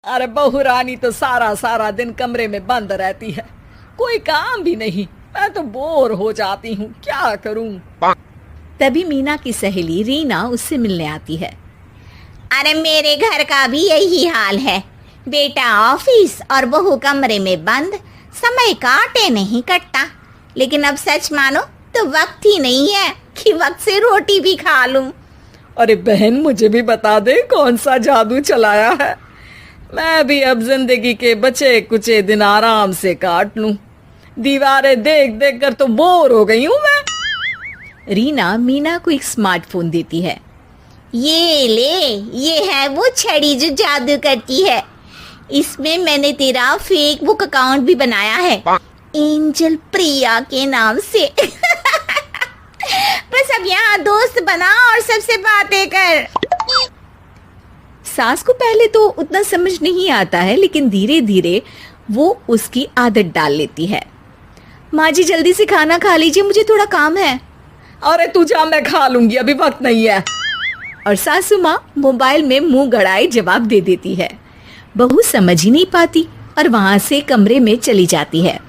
अरे बहू रानी तो सारा सारा दिन कमरे में बंद रहती है, कोई काम भी नहीं। मैं तो बोर हो जाती हूँ, क्या करूँ। तभी मीना की सहेली रीना उससे मिलने आती है। अरे मेरे घर का भी यही हाल है, बेटा ऑफिस और बहू कमरे में बंद, समय काटे नहीं कटता। लेकिन अब सच मानो तो वक्त ही नहीं है कि वक्त से रोटी भी खा लूं। अरे बहन, मुझे भी बता दे कौन सा जादू चलाया है। मैं भी अब जिंदगी के बचे कुचे दिन आराम से काट लूं। दीवारें देख देख कर तो बोर हो गई हूं मैं। रीना मीना को एक स्मार्टफोन देती है। ये ले, ये है वो छड़ी जो जादू करती है। इसमें मैंने तेरा फेसबुक अकाउंट भी बनाया है, एंजल प्रिया के नाम से। बस अब यहाँ दोस्त बना और सबसे बातें कर। सास को पहले तो उतना समझ नहीं आता है, लेकिन धीरे धीरे वो उसकी आदत डाल लेती है। माँ जी जल्दी से खाना खा लीजिए, मुझे थोड़ा काम है। अरे तू जा, मैं खा लूंगी, अभी वक्त नहीं है। और सासू माँ मोबाइल में मुंह गड़ाए जवाब दे देती है। बहू समझ ही नहीं पाती और वहां से कमरे में चली जाती है।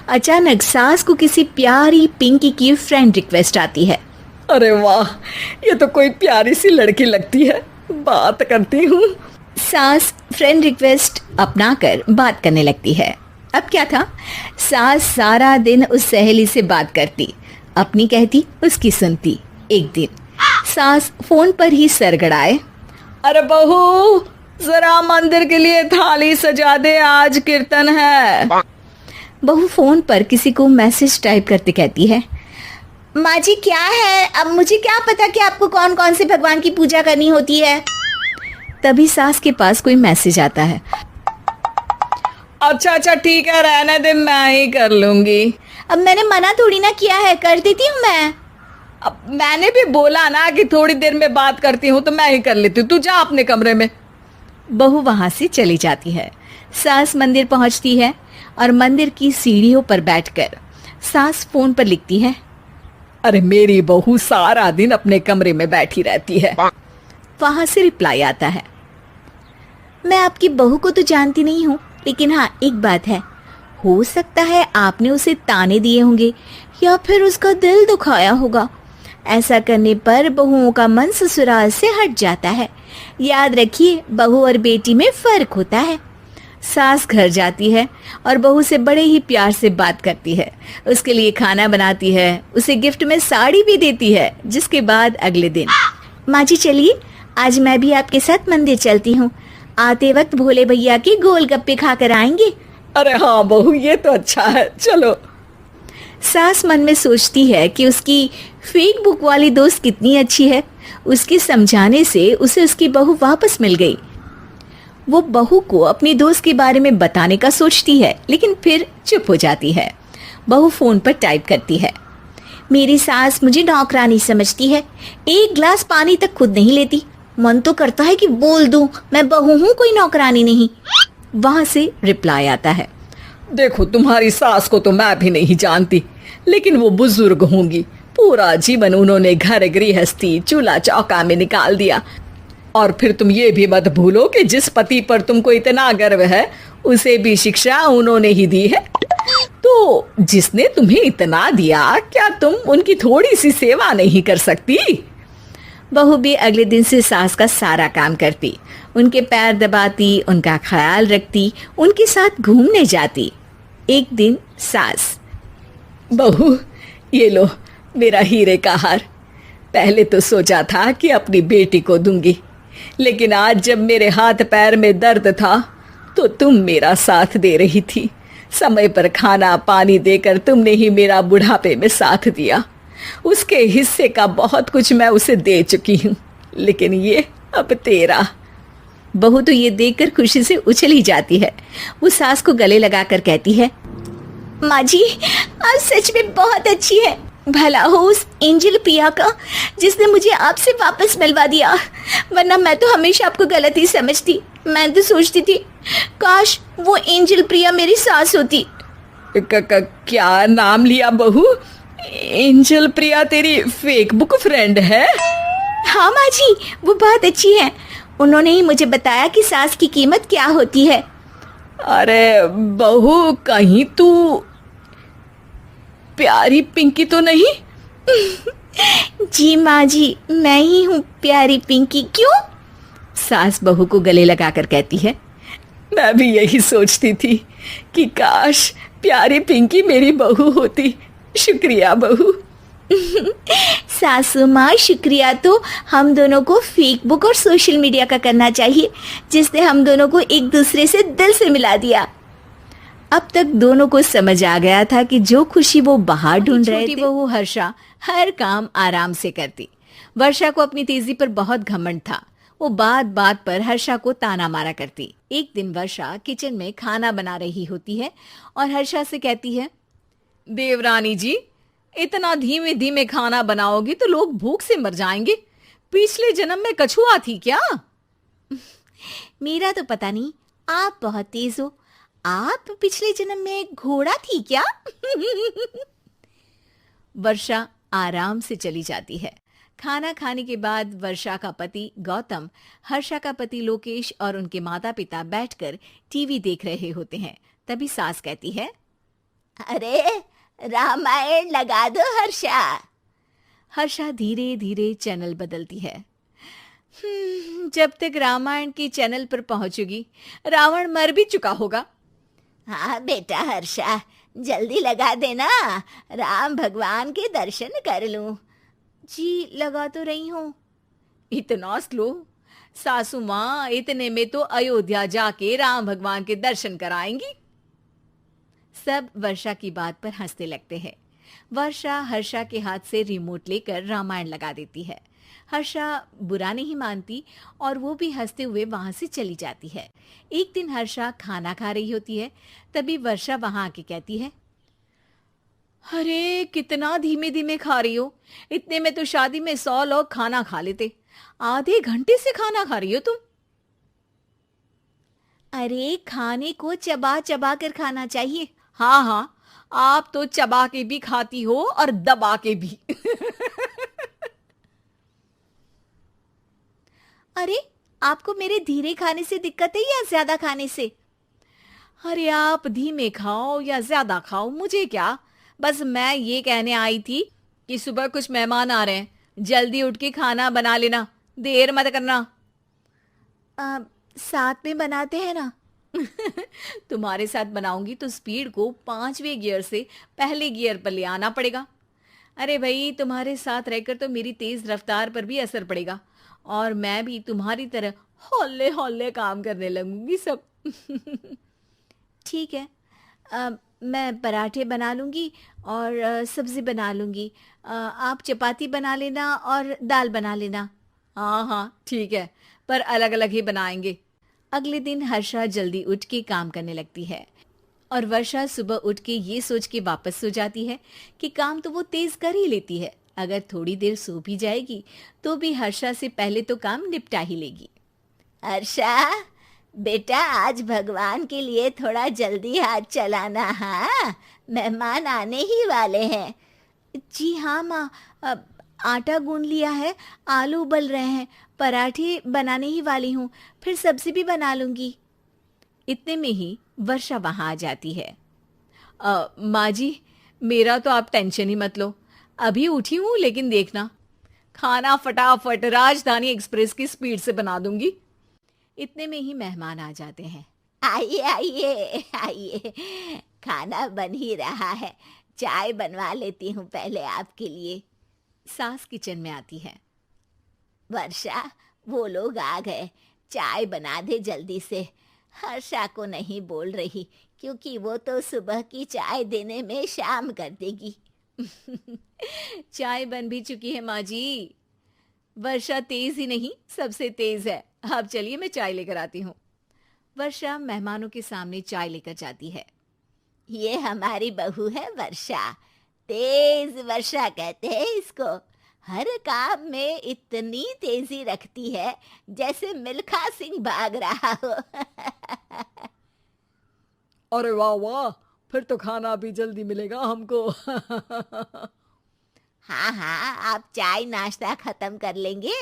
अचानक सास को किसी प्यारी पिंकी की फ्रेंड रिक्वेस्ट आती है। अरे वाह, ये तो कोई प्यारी सी लड़की लगती है, बात करती हूँ। सास फ्रेंड रिक्वेस्ट अपनाकर बात करने लगती है। अब क्या था, सास सारा दिन उस सहेली से बात करती, अपनी कहती, उसकी सुनती। एक दिन सास फोन पर ही सरगड़ाए। अरे बहू, जरा मंदिर के लिए थाली सजा दे, आज कीर्तन है। बहू फोन पर किसी को मैसेज टाइप करते कहती है। माँ जी क्या है, अब मुझे क्या पता कि आपको कौन कौन से भगवान की पूजा करनी होती है। तभी सास के पास कोई मैसेज आता है। अच्छा अच्छा ठीक है, रहने दे, मैं ही कर लूंगी। अब मैंने मना थोड़ी ना किया है, कर देती हूँ मैं। अब मैंने भी बोला ना कि थोड़ी देर में बात करती हूँ, तो मैं ही कर लेती हूँ, तू जा अपने कमरे में। बहू वहां से चली जाती है। सास मंदिर पहुंचती है और मंदिर की सीढ़ियों पर बैठकर सास फोन पर लिखती है। अरे मेरी बहू सारा दिन अपने कमरे में बैठी रहती है। वहां से रिप्लाई आता है। मैं आपकी बहू को तो जानती नहीं हूँ, लेकिन हाँ एक बात है, हो सकता है आपने उसे ताने दिए होंगे या फिर उसका दिल दुखाया होगा। ऐसा करने पर बहुओं का मन ससुराल से हट जाता है। याद रखिए, बहू और बेटी में फर्क होता है। सास घर जाती है और बहू से बड़े ही प्यार से बात करती है, उसके लिए खाना बनाती है, उसे गिफ्ट में साड़ी भी देती है। जिसके बाद अगले दिन, माँ जी चलिए, आज मैं भी आपके साथ मंदिर चलती हूँ, आते वक्त भोले भैया के गोलगप्पे खा कर आएंगे। अरे हाँ बहू, ये तो अच्छा है, चलो। सास मन में सोचती है कि उसकी फेसबुक वाली दोस्त कितनी अच्छी है। उसके समझाने से उसे उसकी बहू वापस मिल गई। वो बहू को अपनी दोस्त के बारे में बताने का सोचती है, लेकिन फिर चुप हो जाती है। बहू फोन पर टाइप करती है। मेरी सास मुझे नौकरानी समझती है, एक गिलास पानी तक खुद नहीं लेती। मन तो करता है कि बोल दूं, मैं बहू हूँ, कोई नौकरानी नहीं। वहां से रिप्लाई आता है। देखो, तुम्हारी सास को तो मैं भी नहीं जानती, लेकिन वो बुजुर्ग होंगी। पूरा जीवन उन्होंने घर गृहस्थी चूल्हा चौका में निकाल दिया। और फिर तुम ये भी मत भूलो कि जिस पति पर तुमको इतना गर्व है, उसे भी शिक्षा उन्होंने ही दी है। तो जिसने तुम्हें इतना दिया, क्या तुम उनकी थोड़ी सी सेवा नहीं कर सकती? बहू भी अगले दिन से सास का सारा काम करती, उनके पैर दबाती, उनका ख्याल रखती, उनके साथ घूमने जाती। एक दिन सास, बहू ये लो मेरा हीरे का हार। पहले तो सोचा था कि अपनी बेटी को दूंगी, लेकिन आज जब मेरे हाथ पैर में दर्द था तो तुम मेरा साथ दे रही थी। समय पर खाना पानी देकर तुमने ही मेरा बुढ़ापे में साथ दिया। उसके हिस्से का बहुत कुछ मैं उसे दे चुकी हूँ, लेकिन ये अब तेरा। बहू तो ये देखकर खुशी से उछल ही जाती है। वो सास को गले लगाकर कहती है, माँ जी आप सच में बहुत अच्छी है। भला हो उस एंजल प्रिया का जिसने मुझे आपसे वापस मिलवा दिया, वरना मैं तो हमेशा आपको गलत ही समझती। मैं तो सोचती थी काश वो एंजल प्रिया मेरी सास होती। क्या नाम लिया बहू? एंजल प्रिया तेरी फेसबुक फ्रेंड है? हाँ माँ जी, वो बहुत अच्छी है। उन्होंने ही मुझे बताया कि सास की कीमत क्या होती है। अरे बहू, कहीं तू प्यारी पिंकी तो नहीं? जी माँ जी, मैं ही हूँ प्यारी पिंकी। क्यों? सास बहू को गले लगाकर कहती है। मैं भी यही सोचती थी कि काश प्यारी पिंकी मेरी बहू होती। शुक्रिया बहू। सासू माँ, शुक्रिया तो हम दोनों को फेसबुक और सोशल मीडिया का करना चाहिए, जिसने हम दोनों को एक दूसरे से दिल से मिला दिया। अब तक दोनों को समझ आ गया था कि जो खुशी वो बाहर ढूंढ रहे थे। छोटी बहू हर्षा हर काम आराम से करती। वर्षा को अपनी तेजी पर बहुत घमंड था। वो बात बात पर हर्षा को ताना मारा करती। एक दिन वर्षा किचन में खाना बना रही होती है और हर्षा से कहती है, देवरानी जी, इतना धीमे धीमे खाना बनाओगी तो लोग भूख से मर जाएंगे। पिछले जन्म में कछुआ थी क्या? मेरा तो पता नहीं, आप बहुत तेज हो। आप पिछले जन्म में घोड़ा थी क्या? वर्षा आराम से चली जाती है। खाना खाने के बाद वर्षा का पति गौतम, हर्षा का पति लोकेश और उनके माता पिता बैठकर टीवी देख रहे होते हैं। तभी सास कहती है, अरे रामायण लगा दो हर्षा। हर्षा धीरे धीरे चैनल बदलती है। जब तक रामायण की चैनल पर पहुंचेगी रावण मर भी चुका होगा। हाँ बेटा हर्षा, जल्दी लगा देना, राम भगवान के दर्शन कर लूं। जी लगा तो रही हूँ। इतना स्लो? सासू माँ, इतने में तो अयोध्या जाके राम भगवान के दर्शन कराएंगी। सब वर्षा की बात पर हंसने लगते हैं। वर्षा हर्षा के हाथ से रिमोट लेकर रामायण लगा देती है। हर्षा बुरा नहीं मानती और वो भी हंसते हुए वहां से चली जाती है। एक दिन हर्षा खाना खा रही होती है। तभी वर्षा वहां आके कहती है, अरे कितना धीमे धीमे खा रही हो। इतने में तो शादी में 100 लोग खाना खा लेते। आधे घंटे से खाना खा रही हो तुम। अरे खाने को चबा चबा कर खाना चाहिए। हाँ हाँ, आप तो चबा के भी खाती हो और दबा के भी। अरे आपको मेरे धीरे खाने से दिक्कत है या ज्यादा खाने से? अरे आप धीमे खाओ या ज्यादा खाओ, मुझे क्या। बस मैं ये कहने आई थी कि सुबह कुछ मेहमान आ रहे हैं, जल्दी उठ के खाना बना लेना, देर मत करना। साथ में बनाते हैं ना। तुम्हारे साथ बनाऊंगी तो स्पीड को 5वें गियर से पहले गियर पर ले आना पड़ेगा। अरे भाई, तुम्हारे साथ रहकर तो मेरी तेज रफ्तार पर भी असर पड़ेगा और मैं भी तुम्हारी तरह हौले हौले काम करने लगूंगी सब। ठीक है, मैं पराठे बना लूँगी और सब्ज़ी बना लूँगी। आप चपाती बना लेना और दाल बना लेना। हाँ हाँ ठीक है, पर अलग अलग ही बनाएंगे। अगले दिन हर्षा जल्दी उठ के काम करने लगती है और वर्षा सुबह उठ के ये सोच के वापस सो जाती है कि काम तो वो तेज कर ही लेती है। अगर थोड़ी देर सो भी जाएगी तो भी हर्षा से पहले तो काम निपटा ही लेगी। हर्षा बेटा, आज भगवान के लिए थोड़ा जल्दी हाथ चलाना। हाँ, मेहमान आने ही वाले हैं। जी हाँ माँ, आटा गूंद लिया है, आलू उबल रहे हैं, पराठे बनाने ही वाली हूँ, फिर सब्जी भी बना लूंगी। इतने में ही वर्षा वहां आ जाती है। माँ जी, मेरा तो आप टेंशन ही मत लो, अभी उठी हूँ, लेकिन देखना खाना फटाफट राजधानी एक्सप्रेस की स्पीड से बना दूंगी। इतने में ही मेहमान आ जाते हैं। आइए आइए आइए, खाना बन ही रहा है, चाय बनवा लेती हूँ पहले आपके लिए। सास किचन में आती है। वर्षा, वो लोग आ गए, चाय बना दे जल्दी से। हर्षा को नहीं बोल रही क्योंकि वो तो सुबह की चाय देने में शाम कर देगी। चाय बन भी चुकी है माँ जी। वर्षा तेज ही नहीं, सबसे तेज है। आप चलिए, मैं चाय लेकर आती हूँ। वर्षा मेहमानों के सामने चाय लेकर जाती है। ये हमारी बहू है वर्षा, तेज वर्षा कहते हैं इसको। हर काम में इतनी तेजी रखती है जैसे मिल्खा सिंह भाग रहा हो। अरे वाह वाह, फिर तो खाना भी जल्दी मिलेगा हमको। हाँ हाँ, आप चाय नाश्ता खत्म कर लेंगे,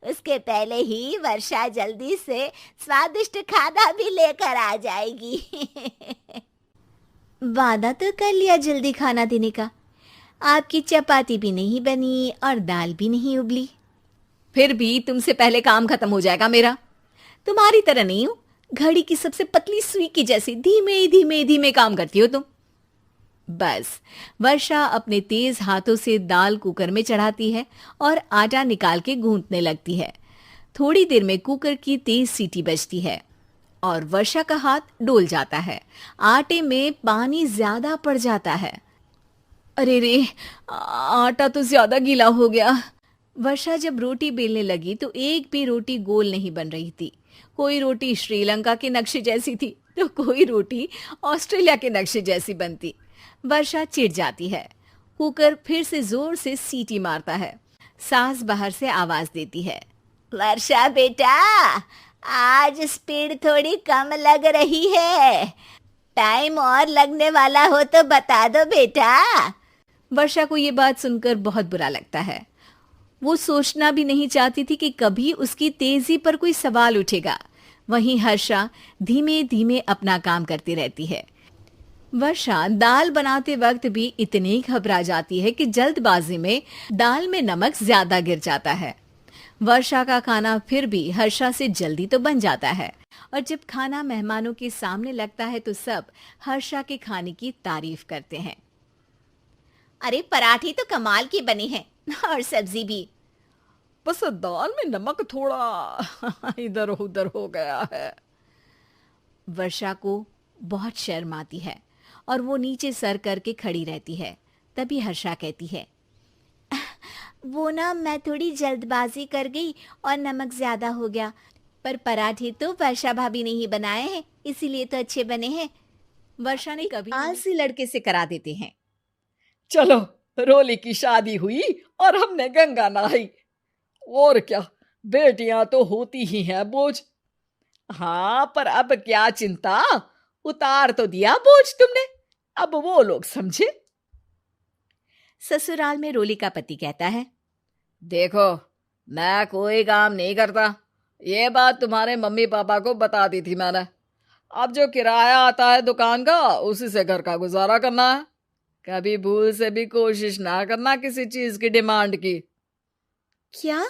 उसके पहले ही वर्षा जल्दी से स्वादिष्ट खाना भी लेकर आ जाएगी। वादा तो कर लिया जल्दी खाना देने का। आपकी चपाती भी नहीं बनी और दाल भी नहीं उबली। फिर भी तुमसे पहले काम खत्म हो जाएगा मेरा। तुम्हारी तरह नहीं हूं, घड़ी की सबसे पतली सुई की जैसी धीमे धीमे धीमे काम करती हो तुम। बस वर्षा अपने तेज हाथों से दाल कुकर में चढ़ाती है और आटा निकाल के गूंथने लगती है। थोड़ी देर में कुकर की तेज सीटी बजती है और वर्षा का हाथ डोल जाता है। आटे में पानी ज्यादा पड़ जाता है। अरे रे, आटा तो ज्यादा गीला हो गया। वर्षा जब रोटी बेलने लगी तो एक भी रोटी गोल नहीं बन रही थी। कोई रोटी श्रीलंका के नक्शे जैसी थी तो कोई रोटी ऑस्ट्रेलिया के नक्शे जैसी बनती। वर्षा चिढ़ जाती है। कुकर फिर से जोर से सीटी मारता है। सास बाहर से आवाज देती है, वर्षा बेटा, आज स्पीड थोड़ी कम लग रही है, टाइम और लगने वाला हो तो बता दो बेटा। वर्षा को ये बात सुनकर बहुत बुरा लगता है। वो सोचना भी नहीं चाहती थी कि कभी उसकी तेजी पर कोई सवाल उठेगा। वहीं हर्षा धीमे धीमे अपना काम करती रहती है। वर्षा दाल बनाते वक्त भी इतनी घबरा जाती है कि जल्दबाजी में दाल में नमक ज्यादा गिर जाता है। वर्षा का खाना फिर भी हर्षा से जल्दी तो बन जाता है और जब खाना मेहमानों के सामने लगता है तो सब हर्षा के खाने की तारीफ करते हैं। अरे पराठे तो कमाल की बनी है और सब्जी भी। बस दाल में नमक थोड़ा इधर उधर हो गया है। वर्षा को बहुत शर्म आती है और वो नीचे सर करके खड़ी रहती है। तभी हर्षा कहती है, वो ना मैं थोड़ी जल्दबाजी कर गई और नमक ज्यादा हो गया, पर पराठे तो वर्षा भाभी ने ही बनाए हैं, इसीलिए तो अच्छे बने हैं। वर्षा ने कभी आलसी लड़के से करा देते हैं। चलो, रोली की शादी हुई और हमने गंगा नहाई। और क्या, बेटियां तो होती ही हैं बोझ। हाँ, पर अब क्या चिंता, उतार तो दिया बोझ तुमने, अब वो लोग समझे। ससुराल में रोली का पति कहता है, देखो, मैं कोई काम नहीं करता, ये बात तुम्हारे मम्मी पापा को बता दी थी मैंने। अब जो किराया आता है दुकान का, उसी से घर का गुजारा करना है। कभी भूल से भी कोशिश ना करना किसी चीज की डिमांड की। क्या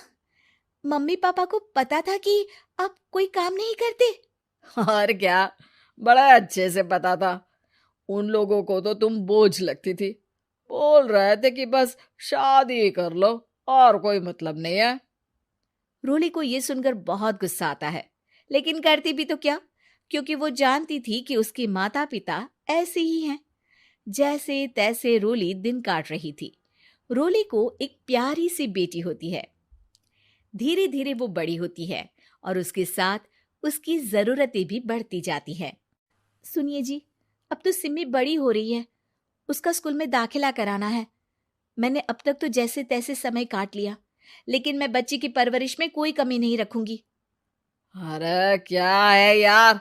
मम्मी पापा को पता था कि आप कोई काम नहीं करते? और क्या, बड़ा अच्छे से पता था। उन लोगों को तो तुम बोझ लगती थी, बोल रहे थे कि बस शादी कर लो और कोई मतलब नहीं है। रोली को ये सुनकर बहुत गुस्सा आता है, लेकिन करती भी तो क्या, क्योंकि वो जानती थी कि उसके माता पिता ऐसे ही हैं। जैसे तैसे रोली दिन काट रही थी। रोली को एक प्यारी सी बेटी होती है। धीरे धीरे वो बड़ी होती है और उसके साथ उसकी जरूरतें भी बढ़ती जाती है। सुनिए जी, अब तो सिमी बड़ी हो रही है, उसका स्कूल में दाखिला कराना है। मैंने अब तक तो जैसे तैसे समय काट लिया, लेकिन मैं बच्ची की परवरिश में कोई कमी नहीं रखूंगी। अरे क्या है यार,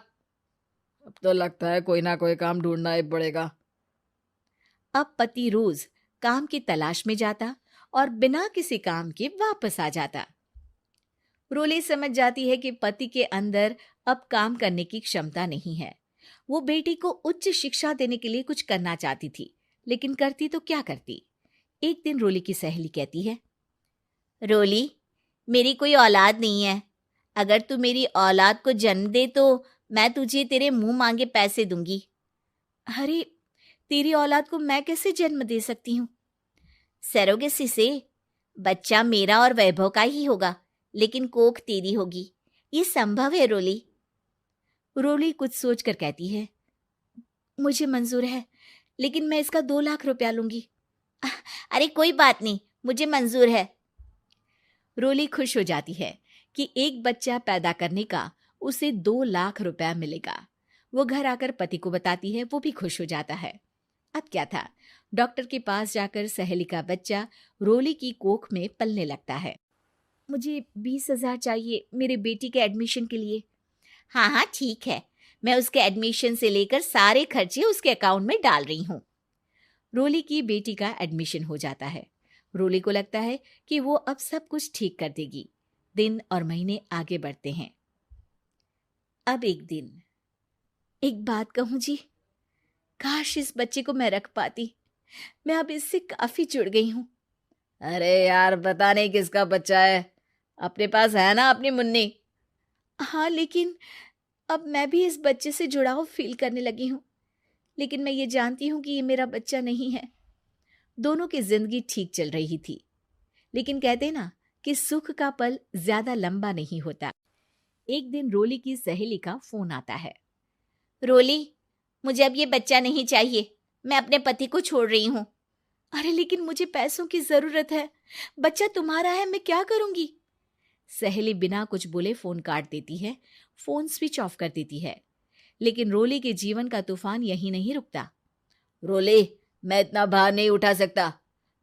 अब तो लगता है कोई ना कोई काम ढूंढना ही पड़ेगा। अब पति रोज काम की तलाश में जाता और बिना किसी काम के वापस आ जाता। रोली समझ जाती है कि पति के अंदर अब काम करने की क्षमता नहीं है। वो बेटी को उच्च शिक्षा देने के लिए कुछ करना चाहती थी, लेकिन करती तो क्या करती। एक दिन रोली की सहेली कहती है, रोली, मेरी कोई औलाद नहीं है, अगर तू मेरी औलाद को जन्म दे तो मैं तुझे तेरे मुंह मांगे पैसे दूंगी। अरे, तेरी औलाद को मैं कैसे जन्म दे सकती हूँ? सरोगेसी से। बच्चा मेरा और वैभव का ही होगा, लेकिन कोख तेरी होगी, ये संभव है रोली। रोली कुछ सोचकर कहती है, मुझे मंजूर है, लेकिन मैं इसका 2 लाख रुपया लूंगी। अरे कोई बात नहीं, मुझे मंजूर है। रोली खुश हो जाती है कि एक बच्चा पैदा करने का उसे 2 लाख रुपया मिलेगा। वो घर आकर पति को बताती है, वो भी खुश हो जाता है। अब क्या था, डॉक्टर के पास जाकर सहेली का बच्चा रोली की कोख में पलने लगता है। मुझे 20,000 चाहिए मेरे बेटी के एडमिशन के लिए। हाँ हाँ ठीक है, मैं उसके एडमिशन से लेकर सारे खर्चे उसके अकाउंट में डाल रही हूँ। रोली की बेटी का एडमिशन हो जाता है। रोली को लगता है कि वो अब सब कुछ ठीक कर देगी। दिन और महीने आगे बढ़ते हैं। अब एक दिन, एक बात कहूं जी, काश इस बच्चे को मैं रख पाती। मैं अब इससे काफी जुड़ गई हूं। अरे यार, पता नहीं किसका बच्चा है, अपने पास है ना अपनी मुन्नी। हाँ, लेकिन अब मैं भी इस बच्चे से जुड़ाव फील करने लगी हूँ। लेकिन मैं ये जानती हूँ कि ये मेरा बच्चा नहीं है। दोनों की जिंदगी ठीक चल रही थी, लेकिन कहते ना कि सुख का पल ज्यादा लंबा नहीं होता। एक दिन रोली की सहेली का फोन आता है। रोली, मुझे अब ये बच्चा नहीं चाहिए। मैं अपने पति को छोड़ रही हूँ। अरे लेकिन मुझे पैसों की जरूरत है। बच्चा तुम्हारा है, मैं क्या करूंगी? सहेली बिना कुछ बोले फोन काट देती है, फोन स्विच ऑफ कर देती है। लेकिन रोली के जीवन का तूफान यहीं नहीं रुकता। रोली, मैं इतना भार नहीं उठा सकता।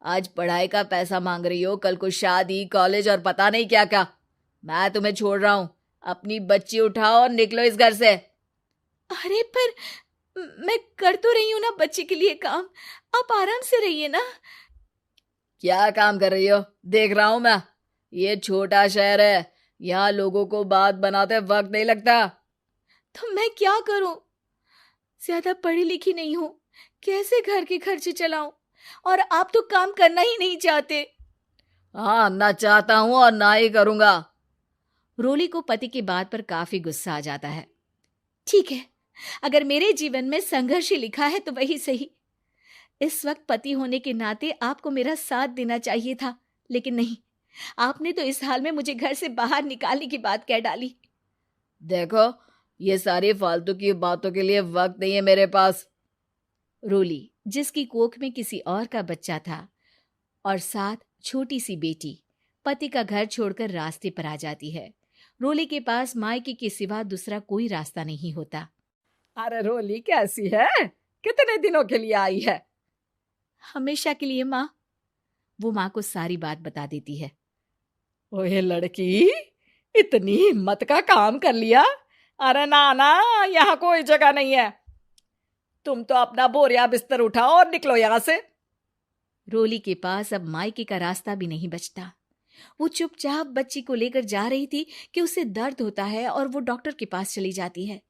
आज पढ़ाई का पैसा मांग रही हो, कल को शादी, कॉलेज और पता नहीं क्या क्या। मैं तुम्हें छोड़ रहा हूँ। अपनी बच्ची उठाओ और निकलो इस घर से। अरे पर मैं कर तो रही हूं ना बच्चे के लिए काम। आप आराम से रहिए ना। क्या काम कर रही हो? देख रहा हूं मैं। ये छोटा शहर है, यहाँ लोगों को बात बनाते वक्त नहीं लगता। तो मैं क्या करूं? ज्यादा पढ़ी लिखी नहीं हूं, कैसे घर के खर्चे चलाऊं? और आप तो काम करना ही नहीं चाहते। हाँ, ना चाहता हूं और ना ही करूंगा। रोली को पति की बात पर काफी गुस्सा आ जाता है। ठीक है, अगर मेरे जीवन में संघर्ष ही लिखा है तो वही सही। इस वक्त पति होने के नाते आपको मेरा साथ देना चाहिए था, लेकिन नहीं, आपने तो इस हाल में मुझे घर से बाहर निकालने की बात कह डाली। देखो, ये सारी फालतू की बातों के लिए वक्त नहीं है मेरे पास। रोली, जिसकी कोख में किसी और का बच्चा था और साथ छोटी सी बेटी, पति का घर छोड़कर रास्ते पर आ जाती है। रोली के पास मायके के सिवा दूसरा कोई रास्ता नहीं होता। अरे रोली, कैसी है? कितने दिनों के लिए आई है? हमेशा के लिए माँ। वो माँ को सारी बात बता देती है। ओए लड़की, इतनी हिम्मत का काम कर लिया। अरे ना ना, यहाँ कोई जगह नहीं है। तुम तो अपना बोरिया बिस्तर उठाओ और निकलो यहाँ से। रोली के पास अब मायके का रास्ता भी नहीं बचता। वो चुपचाप बच्ची को लेकर जा रही थी कि उसे दर्द होता है और वो डॉक्टर के पास चली जाती है।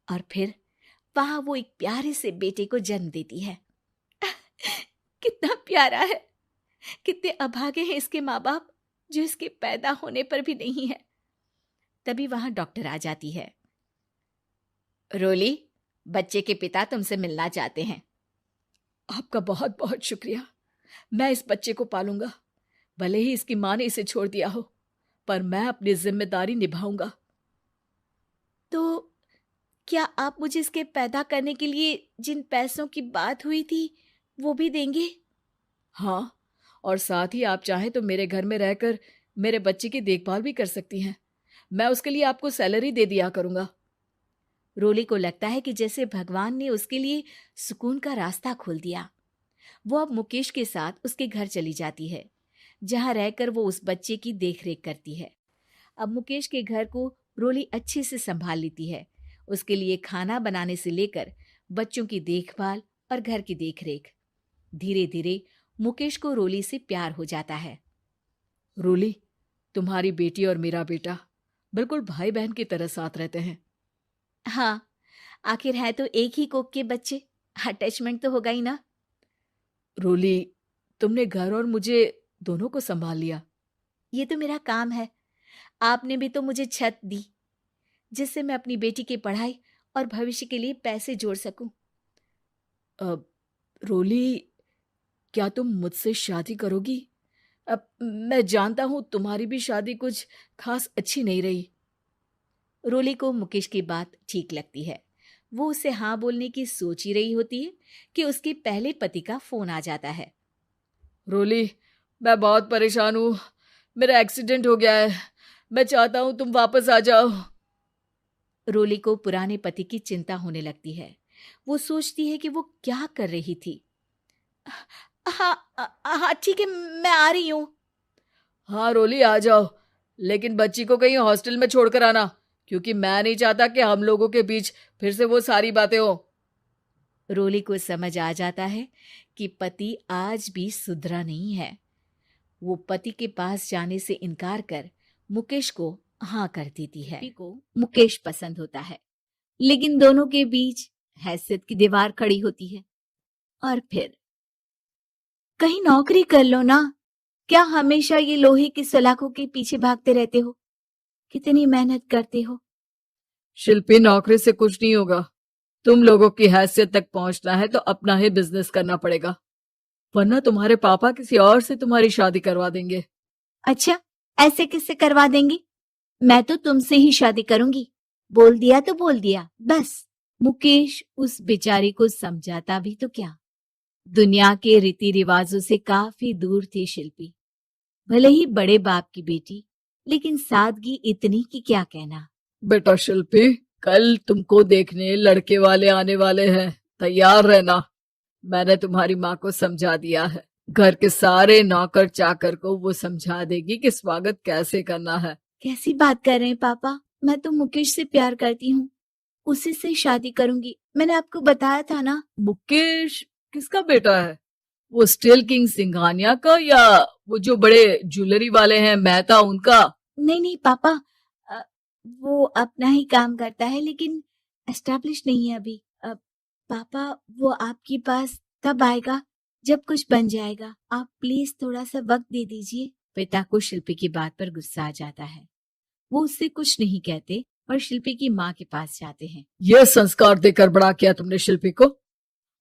और फिर वहां वो एक प्यारे से बेटे को जन्म देती है। कितना प्यारा है। कितने अभागे हैं इसके माँ बाप, जो इसके पैदा होने पर भी नहीं है। तभी वहां डॉक्टर आ जाती है। रोली, बच्चे के पिता तुमसे मिलना चाहते हैं। आपका बहुत बहुत शुक्रिया। मैं इस बच्चे को पालूंगा। भले ही इसकी माँ ने इसे छोड़ दिया हो, पर मैं अपनी जिम्मेदारी निभाऊंगा। तो क्या आप मुझे इसके पैदा करने के लिए जिन पैसों की बात हुई थी वो भी देंगे? हाँ, और साथ ही आप चाहें तो मेरे घर में रहकर मेरे बच्चे की देखभाल भी कर सकती हैं। मैं उसके लिए आपको सैलरी दे दिया करूंगा। रोली को लगता है कि जैसे भगवान ने उसके लिए सुकून का रास्ता खोल दिया। वो अब मुकेश के साथ उसके घर चली जाती है, जहां रहकर वो उस बच्चे की देखरेख करती है। अब मुकेश के घर को रोली अच्छे से संभाल लेती है। उसके लिए खाना बनाने से लेकर बच्चों की देखभाल और घर की देखरेख। धीरे धीरे मुकेश को रोली से प्यार हो जाता है। रोली, तुम्हारी बेटी और मेरा बेटा बिल्कुल भाई बहन की तरह साथ रहते हैं। हाँ, आखिर है तो एक ही कोख के बच्चे, अटैचमेंट तो होगा ही ना। रोली, तुमने घर और मुझे दोनों को संभाल लिया। ये तो मेरा काम है। आपने भी तो मुझे छत दी, जिससे मैं अपनी बेटी की पढ़ाई और भविष्य के लिए पैसे जोड़ सकूं। अब रोली, क्या तुम मुझसे शादी करोगी? अब मैं जानता हूं तुम्हारी भी शादी कुछ खास अच्छी नहीं रही। रोली को मुकेश की बात ठीक लगती है। वो उसे हाँ बोलने की सोच ही रही होती है कि उसके पहले पति का फोन आ जाता है। रोली, मैं बहुत परेशान हूं। मेरा एक्सीडेंट हो गया है। मैं चाहता हूं तुम वापस आ जाओ। रोली को पुराने पति की चिंता होने लगती है। वो सोचती है कि वो क्या कर रही थी। हाँ ठीक है, मैं आ रही हूँ। हाँ रोली, आ जाओ, लेकिन बच्ची को कहीं हॉस्टल में छोड़कर आना, क्योंकि मैं नहीं चाहता कि हम लोगों के बीच फिर से वो सारी बातें हो। रोली को समझ आ जाता है कि पति आज भी सुधरा नहीं है। वो पति के पास जाने से इनकार कर मुकेश को हाँ कर देती है। को मुकेश पसंद होता है, लेकिन दोनों के बीच हैसियत की दीवार खड़ी होती है। और फिर कहीं नौकरी कर लो ना, क्या हमेशा ये लोहे की सलाखों के पीछे भागते रहते हो? कितनी मेहनत करते हो। शिल्पी, नौकरी से कुछ नहीं होगा। तुम लोगों की हैसियत तक पहुंचना है तो अपना ही बिजनेस करना पड़ेगा, वरना तुम्हारे पापा किसी और से तुम्हारी शादी करवा देंगे। अच्छा, ऐसे किससे करवा देंगे? मैं तो तुमसे ही शादी करूंगी। बोल दिया तो बोल दिया, बस। मुकेश उस बेचारी को समझाता भी तो क्या। दुनिया के रीति रिवाजों से काफी दूर थी शिल्पी। भले ही बड़े बाप की बेटी, लेकिन सादगी इतनी कि क्या कहना। बेटा शिल्पी, कल तुमको देखने लड़के वाले आने वाले हैं, तैयार रहना। मैंने तुम्हारी माँ को समझा दिया है। घर के सारे नौकर चाकर को वो समझा देगी कि स्वागत कैसे करना है। कैसी बात कर रहे हैं पापा? मैं तो मुकेश से प्यार करती हूँ, उसी से शादी करूंगी। मैंने आपको बताया था ना। मुकेश किसका बेटा है? वो स्टील किंग सिंघानिया का, या वो जो बड़े ज्वेलरी वाले हैं मेहता, उनका? नहीं नहीं पापा, वो अपना ही काम करता है, लेकिन एस्टैब्लिश नहीं है अभी। पापा, वो आपके पास तब आएगा जब कुछ बन जाएगा। आप प्लीज थोड़ा सा वक्त दे दीजिए। पिता को शिल्पी की बात पर गुस्सा आ जाता है। वो उससे कुछ नहीं कहते और शिल्पी की माँ के पास जाते हैं। ये संस्कार देकर बड़ा किया तुमने शिल्पी को,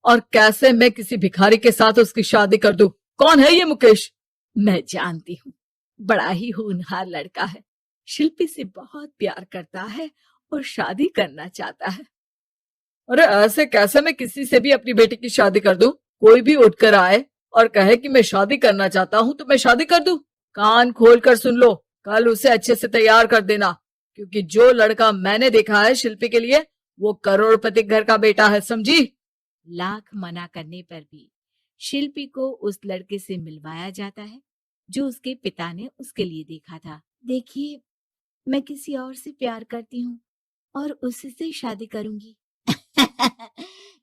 और कैसे मैं किसी भिखारी के साथ उसकी शादी कर दूं? कौन है ये मुकेश? मैं जानती हूँ, बड़ा ही होनहार लड़का है, शिल्पी से बहुत प्यार करता है और शादी करना चाहता है। अरे ऐसे कैसे मैं किसी से भी अपनी बेटी की शादी कर दूं? कोई भी उठकर आए और कहे कि मैं शादी करना चाहता हूं तो मैं शादी कर दूं? कान खोल कर सुन लो, कल उसे अच्छे से तैयार कर देना, क्योंकि जो लड़का मैंने देखा है शिल्पी के लिए, वो करोड़पति घर का बेटा है, समझी? लाख मना करने पर भी शिल्पी को उस लड़के से मिलवाया जाता है जो उसके पिता ने उसके लिए देखा था। देखिए, मैं किसी और से प्यार करती हूँ और उसी से शादी करूंगी।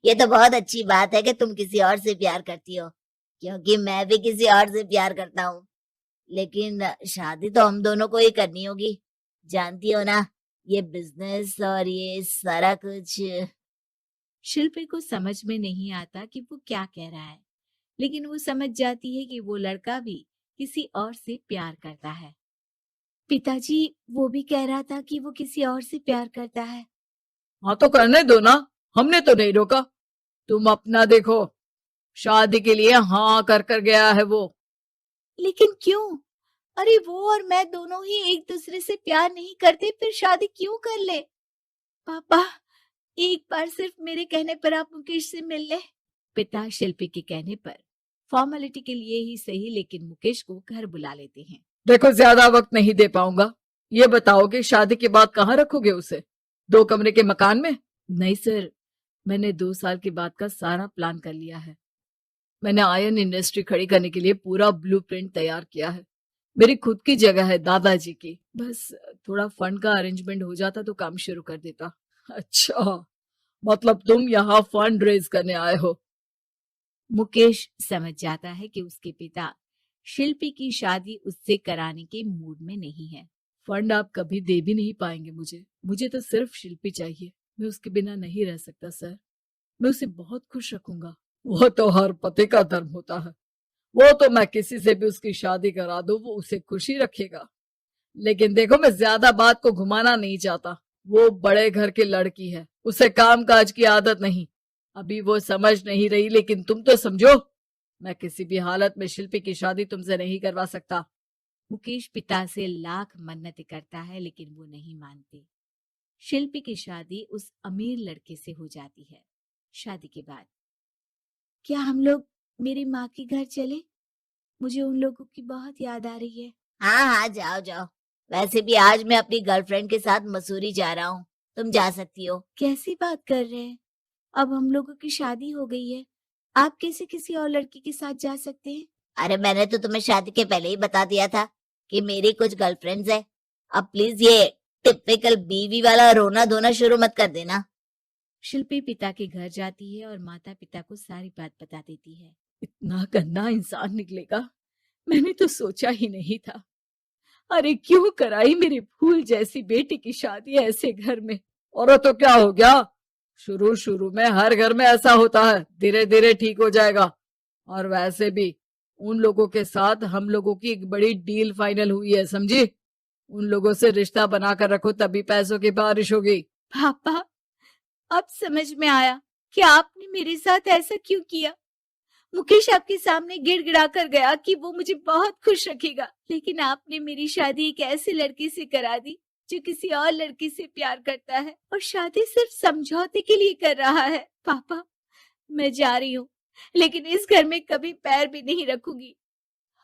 ये तो बहुत अच्छी बात है कि तुम किसी और से प्यार करती हो, क्योंकि मैं भी किसी और से प्यार करता हूँ। लेकिन शादी तो हम दोनों को ही करनी होगी, जानती हो ना, ये बिजनेस और ये सारा कुछ। शिल्पी को समझ में नहीं आता कि वो क्या कह रहा है, लेकिन वो समझ जाती है कि वो लड़का भी किसी और से प्यार करता है। पिताजी, वो भी कह रहा था कि वो किसी और से प्यार करता है। हाँ तो करने दो ना, हमने तो नहीं रोका। तुम अपना देखो, शादी के लिए हाँ कर गया है वो। लेकिन क्यों? अरे वो और मैं दोनों ही एक दूसरे से प्यार नहीं करते, फिर शादी क्यों कर ले? पापा, एक बार सिर्फ मेरे कहने पर आप मुकेश से मिल ले। पिता शिल्पी के कहने पर फॉर्मेलिटी के लिए ही सही, लेकिन मुकेश को घर बुला लेते हैं। देखो, ज्यादा वक्त नहीं दे पाऊंगा। ये बताओ कि शादी के बाद कहाँ रखोगे उसे? 2 कमरे के मकान में? नहीं सर, मैंने 2 साल के बाद का सारा प्लान कर लिया है। मैंने आयरन इंडस्ट्री खड़ी करने के लिए पूरा ब्लूप्रिंट तैयार किया है। मेरी खुद की जगह है दादाजी की, बस थोड़ा फंड का अरेंजमेंट हो जाता तो काम शुरू कर देता। अच्छा, मतलब तुम यहाँ फंड रेज करने आए हो? मुकेश समझ जाता है कि उसके पिता शिल्पी की शादी उससे कराने के मूड में नहीं है। फंड आप कभी दे भी नहीं पाएंगे मुझे तो सिर्फ शिल्पी चाहिए। मैं उसके बिना नहीं रह सकता सर, मैं उसे बहुत खुश रखूंगा। वो तो हर पति का धर्म होता है। वो तो मैं किसी से भी उसकी शादी करा दूं, वो उसे खुशी रखेगा। लेकिन देखो, मैं ज्यादा बात को घुमाना नहीं चाहता। वो बड़े घर की लड़की है, उसे काम काज की आदत नहीं। अभी वो समझ नहीं रही, लेकिन तुम तो समझो। मैं किसी भी हालत में शिल्पी की शादी तुमसे नहीं करवा सकता। मुकेश पिता से लाख मन्नतें करता है, लेकिन वो नहीं मानते। शिल्पी की शादी उस अमीर लड़के से हो जाती है। शादी के बाद क्या हम लोग मेरी माँ के घर चले? मुझे उन लोगों की बहुत याद आ रही है। हाँ हाँ, जाओ जाओ। वैसे भी आज मैं अपनी गर्लफ्रेंड के साथ मसूरी जा रहा हूँ, तुम जा सकती हो। कैसी बात कर रहे हैं? अब हम लोगों की शादी हो गई है, आप कैसे किसी और लड़की के साथ जा सकते हैं? अरे मैंने तो तुम्हें शादी के पहले ही बता दिया था कि मेरी कुछ गर्लफ्रेंड्स है। अब प्लीज ये टिपिकल बीवी वाला रोना धोना शुरू मत कर देना। शिल्पी पिता के घर जाती है और माता पिता को सारी बात बता देती है। इतना गंदा इंसान निकलेगा, मैंने तो सोचा ही नहीं था। अरे क्यों कराई मेरी फूल जैसी बेटी की शादी ऐसे घर में। और तो क्या हो गया, शुरू शुरू में हर घर में ऐसा होता है, धीरे धीरे ठीक हो जाएगा। और वैसे भी उन लोगों के साथ हम लोगों की एक बड़ी डील फाइनल हुई है, समझी। उन लोगों से रिश्ता बनाकर रखो, तभी पैसों की बारिश होगी। पापा, अब समझ में आया कि आपने मेरे साथ ऐसा क्यों किया। मुकेश आपके सामने गिड़गिड़ा कर गया कि वो मुझे बहुत खुश रखेगा, लेकिन आपने मेरी शादी एक ऐसे लड़के से करा दी जो किसी और लड़की से प्यार करता है और शादी सिर्फ समझौते के लिए कर रहा है। पापा, मैं जा रही हूँ, लेकिन इस घर में कभी पैर भी नहीं रखूंगी।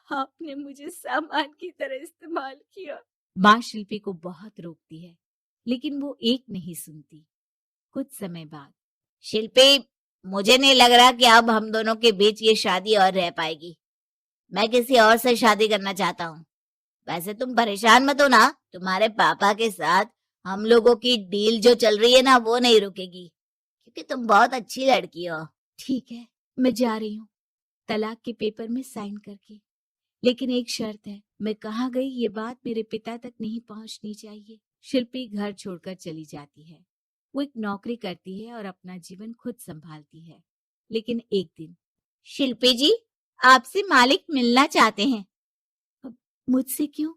आपने मुझे सामान की तरह इस्तेमाल किया। माँ शिल्पी को बहुत रोकती है, लेकिन वो एक नहीं सुनती। कुछ समय बाद, शिल्पी, मुझे नहीं लग रहा कि अब हम दोनों के बीच ये शादी और रह पाएगी। मैं किसी और से शादी करना चाहता हूँ। वैसे तुम परेशान मत हो ना, तुम्हारे पापा के साथ हम लोगों की डील जो चल रही है ना, वो नहीं रुकेगी, क्योंकि तुम बहुत अच्छी लड़की हो। ठीक है, मैं जा रही हूँ, तलाक के पेपर में साइन करके। लेकिन एक शर्त है, मैं कहाँ गई ये बात मेरे पिता तक नहीं पहुंचनी चाहिए। शिल्पी घर छोड़कर चली जाती है। वो एक नौकरी करती है और अपना जीवन खुद संभालती है। लेकिन एक दिन, शिल्पी जी, आपसे मालिक मिलना चाहते हैं। मुझसे क्यों?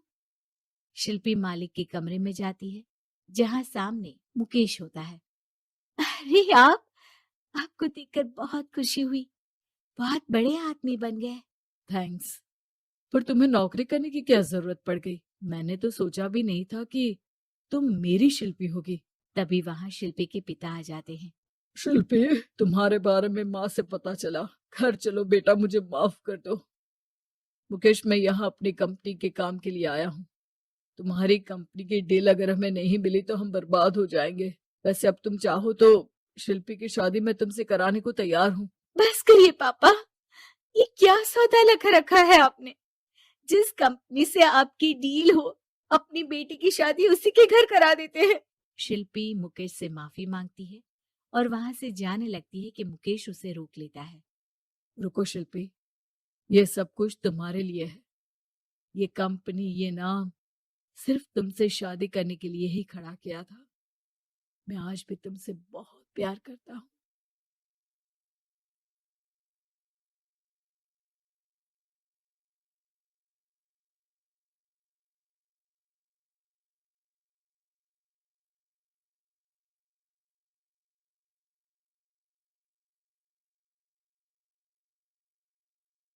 शिल्पी मालिक के कमरे में जाती है, जहां सामने मुकेश होता है। अरे आपको देखकर बहुत खुशी हुई, बहुत बड़े आदमी बन गए। थैंक्स, पर तुम्हें नौकरी करने की क्या जरूरत पड़ गई। मैंने तो सोचा भी नहीं था कि तुम मेरी शिल्पी होगी। तभी वहां शिल्पी के पिता आ जाते हैं। शिल्पी, तुम्हारे बारे में माँ से पता चला। घर चलो बेटा, मुझे माफ कर दो। मुकेश, मैं यहाँ अपनी कंपनी के काम के लिए आया हूँ। तुम्हारी कंपनी की डील अगर हमें नहीं मिली तो हम बर्बाद हो जाएंगे। वैसे अब तुम चाहो तो शिल्पी की शादी मैं तुमसे कराने को तैयार हूँ। बस करिए पापा, ये क्या सौदा लगा रखा है आपने। जिस कंपनी से आपकी डील हो, अपनी बेटी की शादी उसी के घर करा देते हैं। शिल्पी मुकेश से माफी मांगती है और वहां से जाने लगती है कि मुकेश उसे रोक लेता है। रुको शिल्पी, ये सब कुछ तुम्हारे लिए है। ये कंपनी, ये नाम सिर्फ तुमसे शादी करने के लिए ही खड़ा किया था। मैं आज भी तुमसे बहुत प्यार करता हूँ।